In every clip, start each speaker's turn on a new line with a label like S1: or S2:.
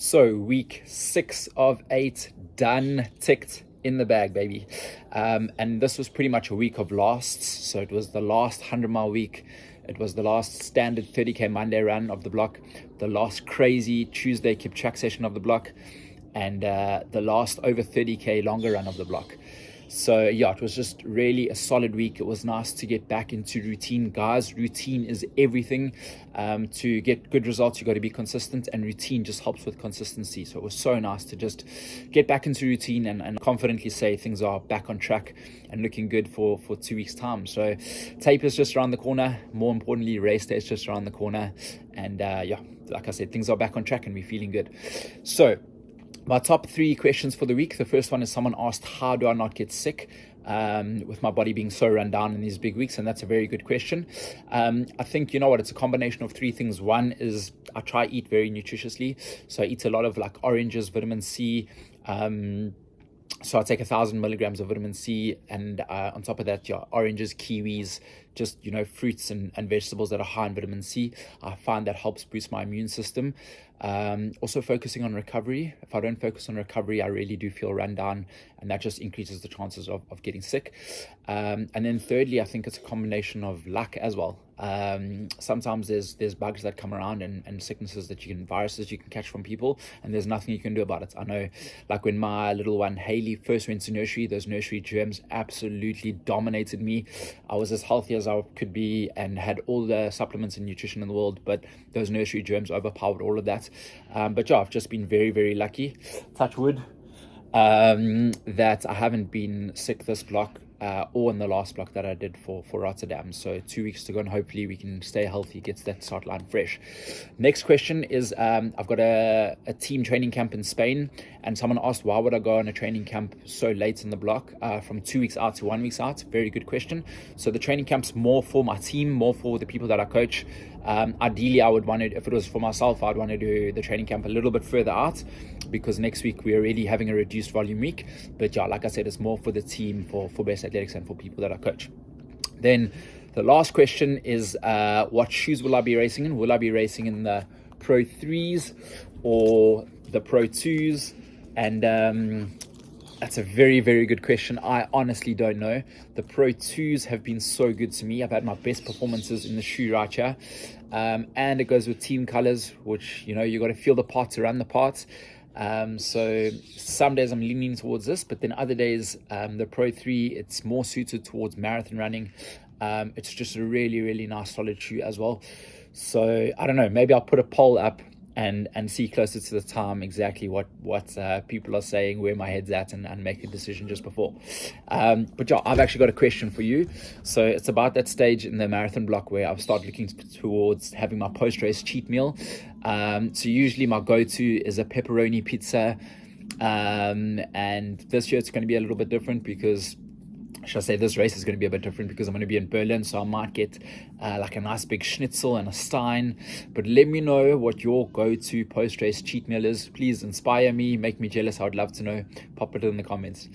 S1: So week 6 of 8 done, ticked, in the bag, baby. And this was pretty much a week of lasts. So it was the last 100-mile week. It was the last standard 30k Monday run of the block, the last crazy Tuesday Kipchak session of the block, and the last over 30k longer run of the block. So yeah, it was just really a solid week. It was nice to get back into routine. Guys, routine is everything. To get good results, you got to be consistent, and routine just helps with consistency. So it was so nice to just get back into routine and confidently say things are back on track and looking good for 2 weeks time. So tape is just around the corner. More importantly, race day is just around the corner. And yeah, like I said, things are back on track and we're feeling good. So my top 3 questions for the week. The first one is someone asked, how do I not get sick with my body being so run down in these big weeks? And that's a very good question. I think, you know what, it's a combination of 3 things. One is I try to eat very nutritiously. So I eat a lot of like oranges, vitamin C. So I take 1,000 milligrams of vitamin C, and on top of that, yeah, oranges, kiwis, just, you know, fruits and vegetables that are high in vitamin C. I find that helps boost my immune system. Also focusing on recovery. If I don't focus on recovery, I really do feel run down, and that just increases the chances of getting sick. And then thirdly, I think it's a combination of luck as well. Sometimes there's bugs that come around and sicknesses viruses you can catch from people, and there's nothing you can do about it. I know, like when my little one Haley first went to nursery, those nursery germs absolutely dominated me. I was as healthy as I could be and had all the supplements and nutrition in the world, but those nursery germs overpowered all of that. But yeah, I've just been very, very lucky, touch wood, that I haven't been sick this block or in the last block that I did for Rotterdam. So 2 weeks to go, and hopefully we can stay healthy, get that start line fresh. Next question is, I've got a team training camp in Spain, and someone asked, why would I go on a training camp so late in the block, from 2 weeks out to 1 week out? Very good question. So the training camp's more for my team, more for the people that I coach. Ideally, I would want to, if it was for myself, I'd want to do the training camp a little bit further out, because next week we're already having a reduced volume week. But yeah, like I said, it's more for the team, for Best Athletics, and for people that I coach. Then the last question is, what shoes will I be racing in? Will I be racing in the Pro 3s or the Pro 2s? And that's a very, very good question. I honestly don't know. The Pro 2s have been so good to me. I've had my best performances in the shoe right here. And it goes with team colors, which, you know, you got to feel the part to run the part. So some days I'm leaning towards this, but then other days, the Pro 3, it's more suited towards marathon running. It's just a really, really nice solid shoe as well. So I don't know, maybe I'll put a poll up and see closer to the time exactly what people are saying, where my head's at, and make a decision just before. But yeah, I've actually got a question for you. So it's about that stage in the marathon block where I've started looking towards having my post-race cheat meal. So usually my go-to is a pepperoni pizza, and this year it's going to be a little bit different because, should I say, this race is going to be a bit different because I'm going to be in Berlin, so I might get like a nice big schnitzel and a Stein. But let me know what your go-to post-race cheat meal is. Please inspire me, make me jealous. I would love to know. Pop it in the comments.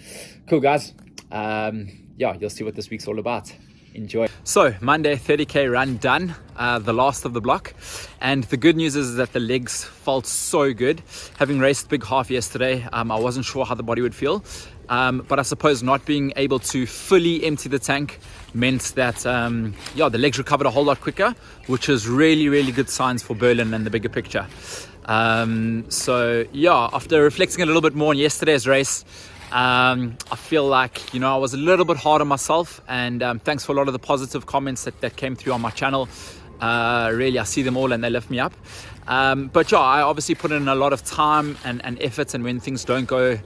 S1: Cool, guys. Yeah, you'll see what this week's all about. Enjoy. So Monday 30k run done, the last of the block, and the good news is that the legs felt so good. Having raced big half yesterday, I wasn't sure how the body would feel, but I suppose not being able to fully empty the tank meant that yeah, the legs recovered a whole lot quicker, which is really, really good signs for Berlin and the bigger picture. So yeah, after reflecting a little bit more on yesterday's race, I feel like, you know, I was a little bit hard on myself, and thanks for a lot of the positive comments that came through on my channel. Really, I see them all and they lift me up. But yeah, I obviously put in a lot of time and effort, and when things don't go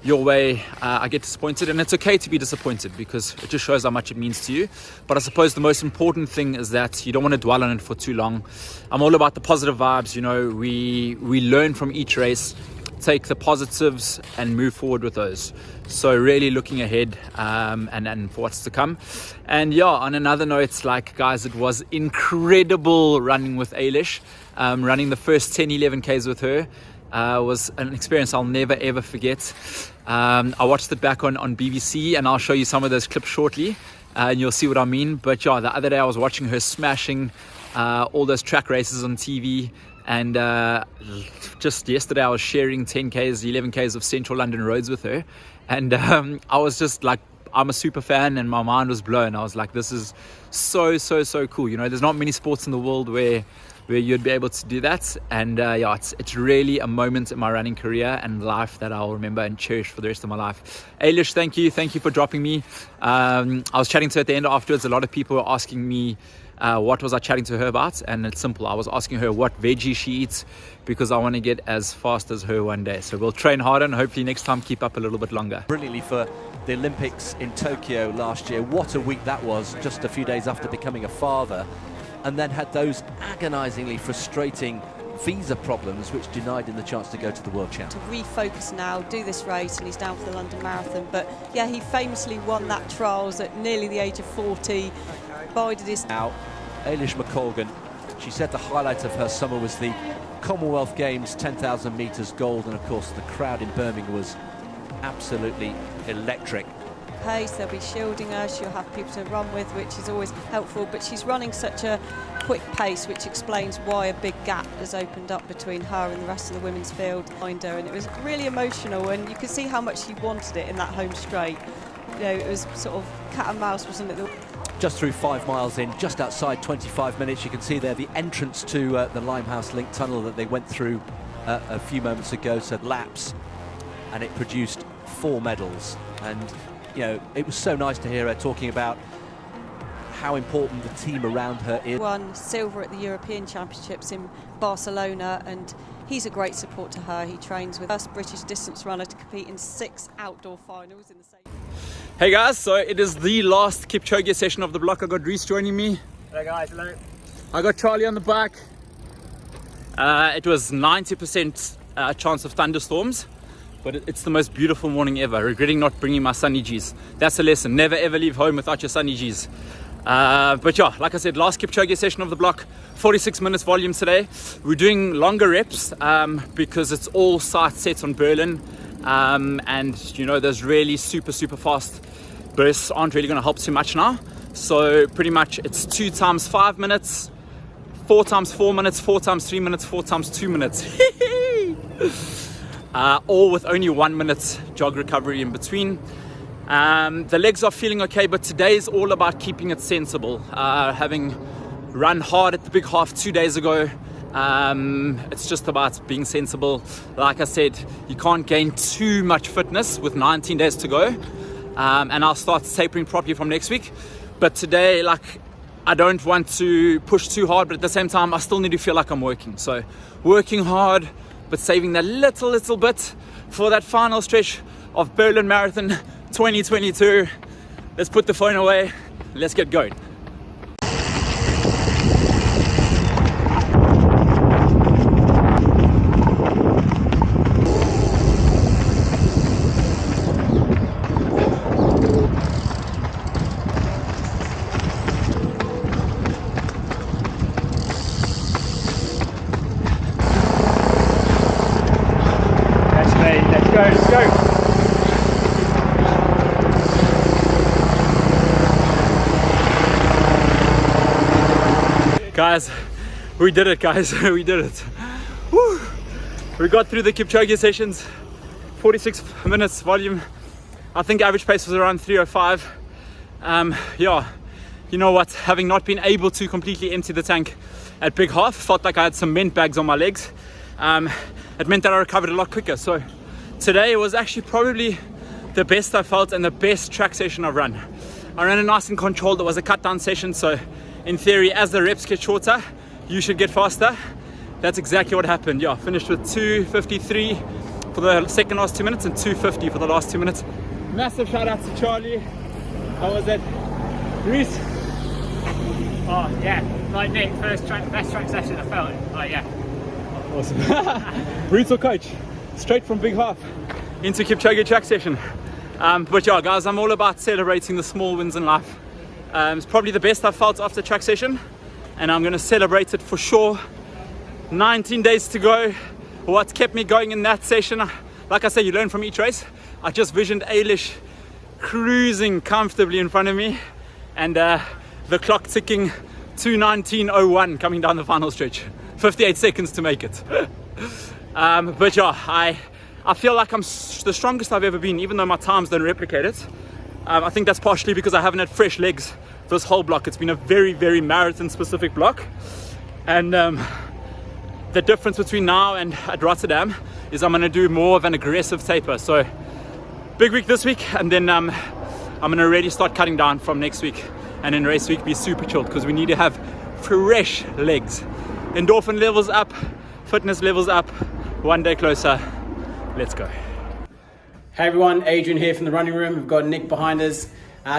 S1: your way, I get disappointed, and it's okay to be disappointed because it just shows how much it means to you. But I suppose the most important thing is that you don't want to dwell on it for too long. I'm all about the positive vibes. You know, we learn from each race, take the positives and move forward with those. So really looking ahead and for what's to come. And yeah, on another note, like, guys, it was incredible running with Ailish. Running the first 10-11Ks with her was an experience I'll never ever forget. I watched it back on BBC, and I'll show you some of those clips shortly, and you'll see what I mean. But yeah, the other day I was watching her smashing all those track races on TV, And just yesterday I was sharing 10Ks, 11Ks of central London roads with her. And I was just like, I'm a super fan, and my mind was blown. I was like, this is so cool. You know, there's not many sports in the world where you'd be able to do that. And yeah, it's really a moment in my running career and life that I'll remember and cherish for the rest of my life. Ailish, thank you for dropping me. I was chatting to her at the end afterwards. A lot of people were asking me what was I chatting to her about, and it's simple. I was asking her what veggie she eats, because I want to get as fast as her one day. So we'll train harder and hopefully next time keep up a little bit longer.
S2: Brilliantly for the Olympics in Tokyo last year. What a week that was, just a few days after becoming a father, and then had those agonizingly frustrating visa problems which denied him the chance to go to the World Champ.
S3: To refocus now, do this race, and he's down for the London Marathon. But yeah, he famously won that trials at nearly the age of 40. Bided his...
S2: Now, Ailish McColgan, she said the highlight of her summer was the Commonwealth Games 10,000 metres gold, and of course the crowd in Birmingham was absolutely electric.
S3: Pace, they'll be shielding her, she'll have people to run with, which is always helpful, but she's running such a quick pace, which explains why a big gap has opened up between her and the rest of the women's field behind her. And it was really emotional, and you could see how much she wanted it in that home straight. You know, it was sort of cat and mouse, wasn't it?
S2: Just through 5 miles in, just outside 25 minutes, you can see there the entrance to the Limehouse Link tunnel that they went through a few moments ago, so laps, and it produced 4 medals. And you know, it was so nice to hear her talking about how important the team around her is.
S3: Won silver at the European Championships in Barcelona, and he's a great support to her. He trains with the first British distance runner to compete in 6 outdoor finals in the same.
S1: Hey guys, so it is the last Kipchoge session of the block. I got Reese joining me.
S4: Hello guys, hello.
S1: I got Charlie on the back. It was 90% chance of thunderstorms, but it's the most beautiful morning ever. Regretting not bringing my sunny G's. That's a lesson. Never ever leave home without your sunny G's. But yeah, like I said, last Kipchoge session of the block, 46 minutes volume today. We're doing longer reps because it's all sight set on Berlin. And you know, those really super fast bursts aren't really going to help too much now. So pretty much it's 2 times 5 minutes, 4 times 4 minutes, 4 times 3 minutes, 4 times 2 minutes. All with only 1 minute jog recovery in between. The legs are feeling okay, but today is all about keeping it sensible. Having run hard at the big half 2 days ago, it's just about being sensible. Like I said, you can't gain too much fitness with 19 days to go, and I'll start tapering properly from next week. But today, like, I don't want to push too hard, but at the same time I still need to feel like I'm working. So working hard, but saving that little bit for that final stretch of Berlin Marathon 2022. Let's put the phone away, let's get going.
S4: Let's go.
S1: Guys, we did it, guys. We did it. Woo. We got through the Kipchoge sessions, 46 minutes volume. I think average pace was around 3:05. Yeah, you know what, having not been able to completely empty the tank at big half, felt like I had cement bags on my legs. It meant that I recovered a lot quicker. So today was actually probably the best I felt and the best track session I've run. I ran it nice and controlled. It was a cut down session, so in theory, as the reps get shorter, you should get faster. That's exactly what happened. Yeah, finished with 2:53 for the second last 2 minutes and 2:50 for the last 2 minutes. Massive shout out to Charlie. How was it? Reese?
S4: Oh yeah, like Nick, best track session I felt. Oh yeah.
S1: Awesome. Brutal coach, straight from big half into Kipchoge track session. But yeah, guys, I'm all about celebrating the small wins in life. It's probably the best I've felt after track session, and I'm going to celebrate it for sure. 19 days to go. What kept me going in that session, like I said, you learn from each race. I just visioned Ailish cruising comfortably in front of me, and the clock ticking 2:19:01 coming down the final stretch.
S5: 58 seconds to make it. But yeah, I feel like I'm the strongest I've ever been, even though my times don't replicate it. I think that's partially because I haven't had fresh legs for this whole block. It's been a very, very marathon specific block. And the difference between now and at Rotterdam is I'm going to do more of an aggressive taper. So big week this week, and then I'm going to really start cutting down from next week, and in race week be super chilled because we need to have fresh legs. Endorphin levels up, fitness levels up, one day closer. Let's go.
S6: Hey everyone, Adrian here from the running room. We've got Nick behind us.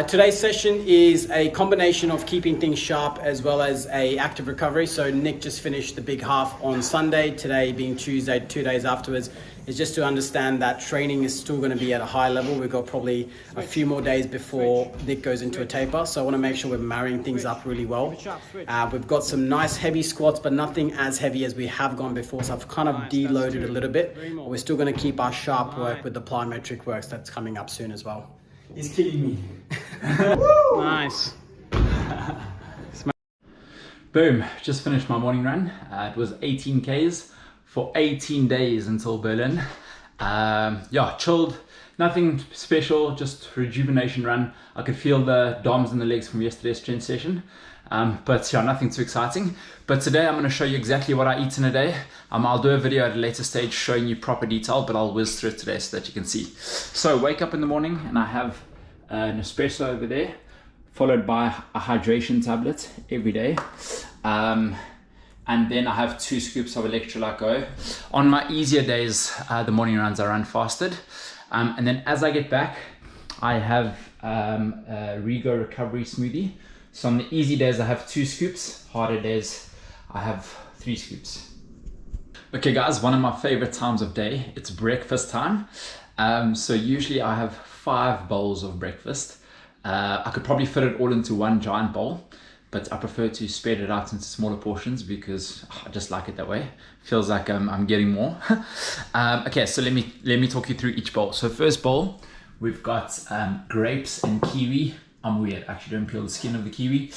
S6: Today's session is a combination of keeping things sharp as well as a active recovery. So Nick just finished the big half on Sunday, today being Tuesday, 2 days afterwards. It's just to understand that training is still going to be at a high level. We've got probably a few more days before Nick goes into a taper. So I want to make sure we're marrying things up really well. We've got some nice heavy squats, but nothing as heavy as we have gone before. So I've kind of deloaded a little bit. But we're still going to keep our sharp work with the plyometric works that's coming up soon as well.
S5: He's killing me.
S6: Nice.
S1: Boom, just finished my morning run. It was 18 Ks for 18 days until Berlin. Yeah, chilled, nothing special, just rejuvenation run. I could feel the DOMs in the legs from yesterday's strength session. But yeah, nothing too exciting. But today I'm going to show you exactly what I eat in a day. I'll do a video at a later stage showing you proper detail, but I'll whiz through it today so that you can see. So wake up in the morning and I have an espresso over there, followed by a hydration tablet every day. And then I have 2 scoops of electrolyte go. On my easier days, the morning runs I run fasted. And then as I get back, I have a Rego recovery smoothie. So on the easy days, I have 2 scoops. Harder days, I have 3 scoops. Okay guys, one of my favorite times of day, it's breakfast time. So usually I have 5 bowls of breakfast. I could probably fit it all into one giant bowl, but I prefer to spread it out into smaller portions because I just like it that way. Feels like I'm getting more. Okay, so let me talk you through each bowl. So first bowl, we've got grapes and kiwi. I'm weird, actually don't peel the skin of the kiwi,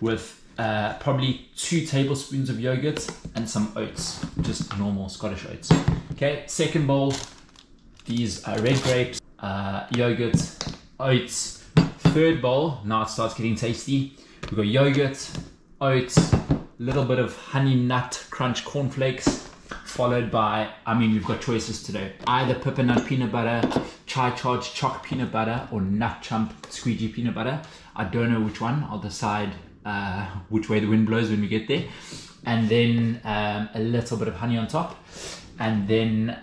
S1: with probably 2 tablespoons of yogurt and some oats, just normal Scottish oats. Okay, second bowl, these are red grapes, yogurt, oats. Third bowl, now it starts getting tasty. We've got yogurt, oats, a little bit of honey nut crunch cornflakes, followed by, we've got choices today. Either peppermint peanut butter, chai charged choc peanut butter, or nut chump squeegee peanut butter. I don't know which one. I'll decide which way the wind blows when we get there. And then a little bit of honey on top. And then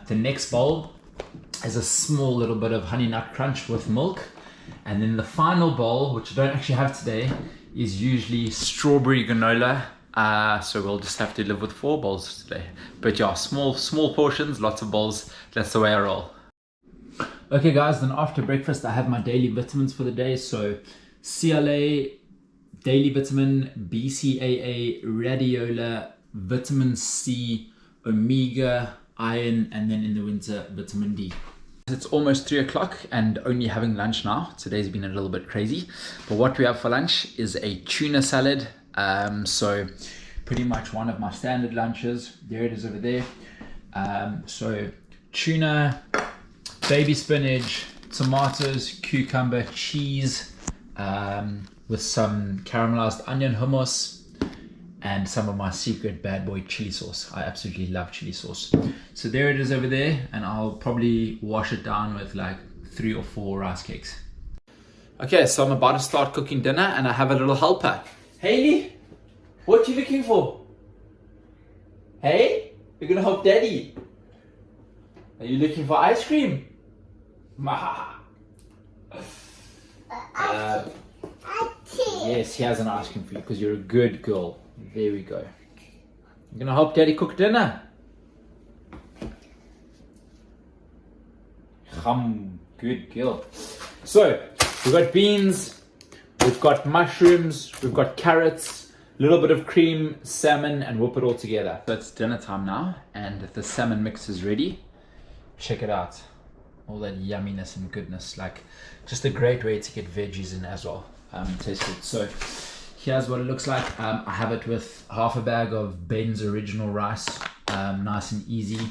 S1: the next bowl is a small little bit of honey nut crunch with milk. And then the final bowl, which I don't actually have today, is usually strawberry granola. So we'll just have to live with 4 bowls today. But yeah, small portions, lots of bowls. That's the way I roll. Okay guys, then after breakfast I have my daily vitamins for the day. So CLA, daily vitamin, BCAA, radiola, vitamin C, omega, iron, and then in the winter, vitamin D. It's almost 3 o'clock and only having lunch now. Today's been a little bit crazy. But what we have for lunch is a tuna salad. So pretty much one of my standard lunches. There it is over there. So tuna, baby spinach, tomatoes, cucumber, cheese, with some caramelized onion hummus, and some of my secret bad boy chili sauce. I absolutely love chili sauce. So there it is over there, and I'll probably wash it down with like 3 or 4 rice cakes. Okay, so I'm about to start cooking dinner and I have a little helper. Hayley, what you looking for? Hey, you're gonna help daddy. Are you looking for ice cream? Yes, he has an ice cream for you because you're a good girl. There we go. You're gonna help daddy cook dinner. Good girl. So we've got beans, we've got mushrooms, we've got carrots, a little bit of cream, salmon, and whip it all together. So it's dinner time now, and the salmon mix is ready. Check it out. All that yumminess and goodness, like just a great way to get veggies in as well. Tastes good. So here's what it looks like. I have it with half a bag of Ben's original rice, nice and easy,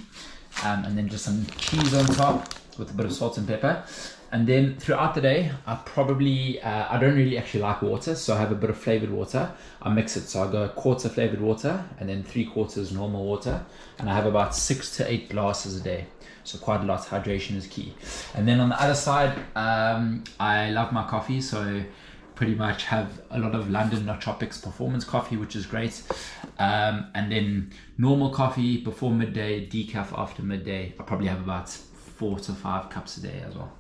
S1: and then just some cheese on top with a bit of salt and pepper. And then throughout the day, I probably, I don't really actually like water, so I have a bit of flavored water. I mix it, so I go 1/4 flavored water and then 3/4 normal water. And I have about 6 to 8 glasses a day. So quite a lot. Hydration is key. And then on the other side, I love my coffee, so pretty much have a lot of London Nootropics performance coffee, which is great. And then normal coffee before midday, decaf after midday. I probably have about 4 to 5 cups a day as well.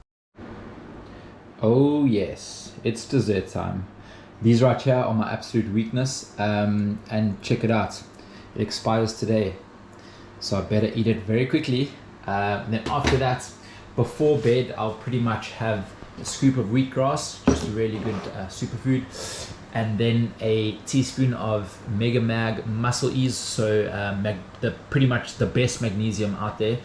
S1: Oh yes, it's dessert time. These right here are my absolute weakness, and check it out. It expires today, so I better eat it very quickly. Then after that, before bed, I'll pretty much have a scoop of wheatgrass, just a really good superfood, and then a teaspoon of Mega Mag Muscle Ease, so pretty much the best magnesium out there.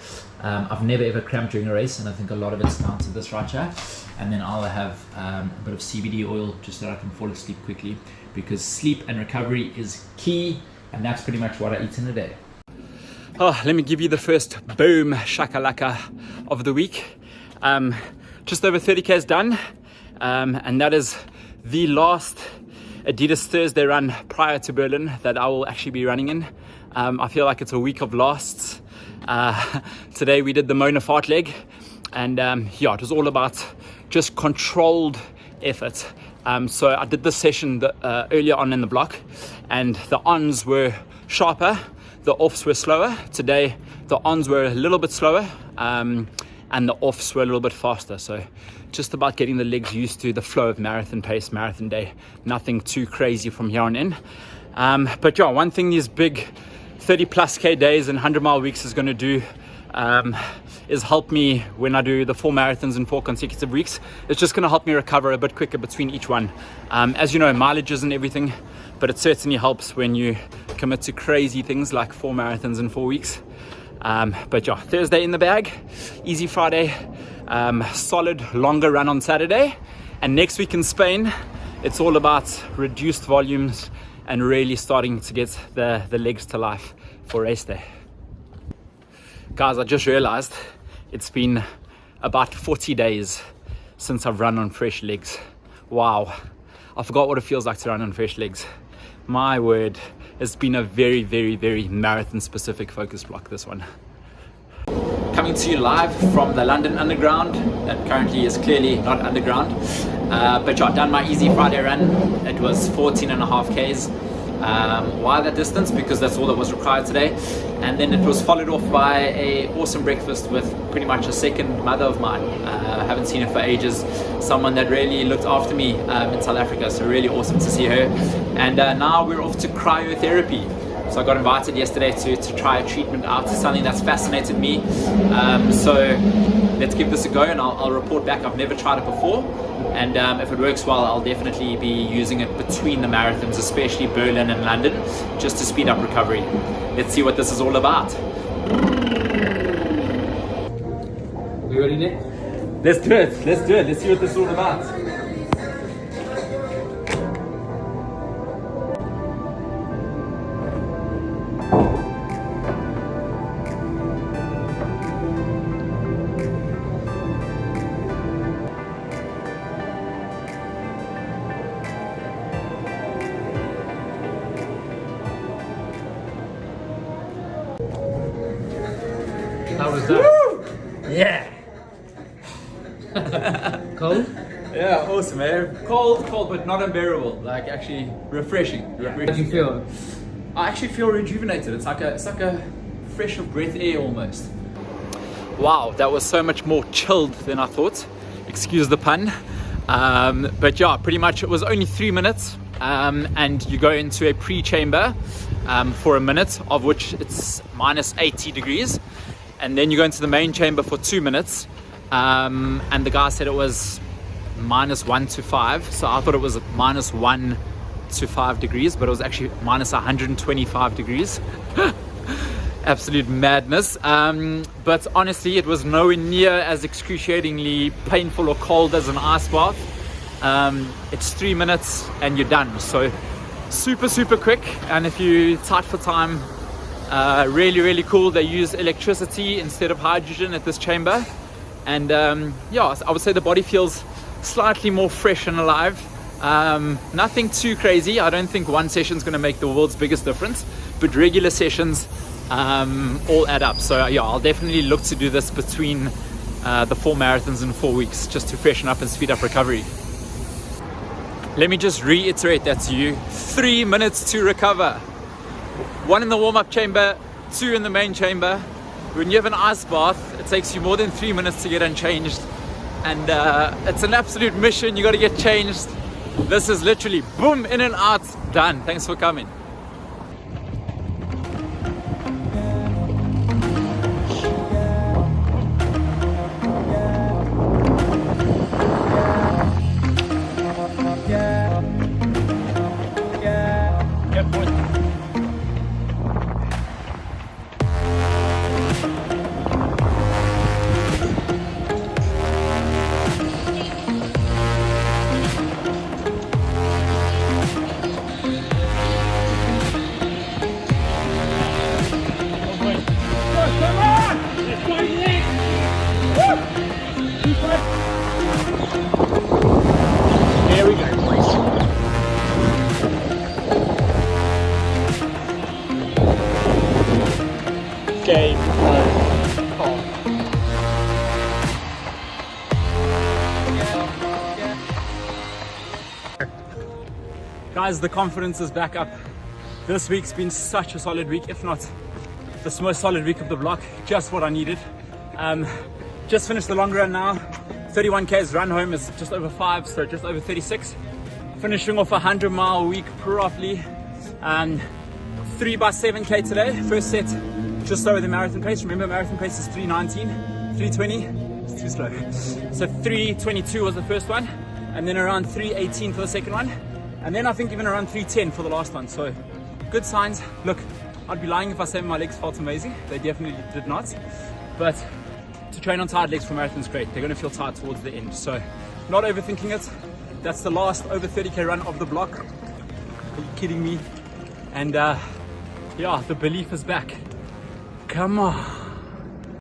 S1: I've never ever cramped during a race, and I think a lot of it's down to this right here. And then I'll have a bit of CBD oil just so I can fall asleep quickly, because sleep and recovery is key, and that's pretty much what I eat in a day.
S5: Oh, let me give you the first boom shakalaka of the week. Just over 30Ks done, and that is the last Adidas Thursday run prior to Berlin that I will actually be running in. I feel like it's a week of lasts. Today we did the Mona Fart leg, and yeah, it was all about just controlled effort. So I did this session earlier on in the block, and the ons were sharper, the offs were slower. Today the ons were a little bit slower, and the offs were a little bit faster. So just about getting the legs used to the flow of marathon pace, marathon day. Nothing too crazy from here on in. But yeah, one thing these big 30+K days and 100-mile weeks is going to do is help me when I do the 4 marathons in 4 consecutive weeks. It's just going to help me recover a bit quicker between each one. As you know, mileage isn't everything, but it certainly helps when you commit to crazy things like 4 marathons in 4 weeks. But yeah, Thursday in the bag, easy Friday, solid longer run on Saturday, and next week in Spain, it's all about reduced volumes and really starting to get the legs to life for race day. Guys, I just realized it's been about 40 days since I've run on fresh legs. Wow, I forgot what it feels like to run on fresh legs. My word, it's been a very, very, very marathon specific focus block, this one. Coming to you live from the London Underground, that currently is clearly not underground. But yeah, I've done my easy Friday run. It was 14.5 Ks. Why that distance? Because that's all that was required today. And then it was followed off by an awesome breakfast with pretty much a second mother of mine. I haven't seen her for ages. Someone that really looked after me in South Africa, so really awesome to see her. And now we're off to cryotherapy. So I got invited yesterday to try a treatment out, something that's fascinated me. So let's give this a go, and I'll report back. I've never tried it before, and if it works well, I'll definitely be using it between the marathons, especially Berlin and London, just to speed up recovery. Let's see what this is all about.
S6: We ready, Nick?
S5: Let's do it. Let's see what this is all about.
S6: How was that?
S5: Yeah.
S6: Cold?
S5: Yeah, awesome, man. Cold, but not unbearable. Like actually refreshing.
S6: How do you feel?
S5: I actually feel rejuvenated. It's like a fresh of breath air almost. Wow, that was so much more chilled than I thought. Excuse the pun. But yeah, pretty much it was only 3 minutes, and you go into a pre-chamber for a minute, of which it's minus 80 degrees. And then you go into the main chamber for 2 minutes, and the guy said it was -1 to 5, so I thought it was -1 to 5 degrees, but it was actually minus 125 degrees. Absolute madness. But honestly, it was nowhere near as excruciatingly painful or cold as an ice bath. It's 3 minutes and you're done. So super quick, and if you're tight for time, really cool. They use electricity instead of hydrogen at this chamber, and yeah, I would say the body feels slightly more fresh and alive. Nothing too crazy. I don't think one session is going to make the world's biggest difference, but regular sessions all add up. So yeah, I'll definitely look to do this between the 4 marathons in 4 weeks, just to freshen up and speed up recovery. Let me just reiterate that to you. 3 minutes to recover. 1 in the warm-up chamber, 2 in the main chamber. When you have an ice bath, it takes you more than 3 minutes to get unchanged, and it's an absolute mission. You got to get changed. This is literally boom, in and out, done. Thanks for coming.
S4: Here we go, boys. Game on.
S5: Guys, the confidence is back up. This week's been such a solid week, if not the most solid week of the block. Just what I needed. Just finished the long run now. 31k's run home is just over 5, so just over 36. Finishing off a 100-mile week properly. 3 by 7k today. First set just over the marathon pace. Remember, marathon pace is 3:19, 3:20. It's too slow. So 3:22 was the first one, and then around 3:18 for the second one, and then I think even around 3:10 for the last one. So good signs. Look, I'd be lying if I said my legs felt amazing. They definitely did not. But to train on tired legs for marathon is great. They're going to feel tired towards the end. So not overthinking it. That's the last over 30k run of the block. Are you kidding me? And yeah, the belief is back. Come on.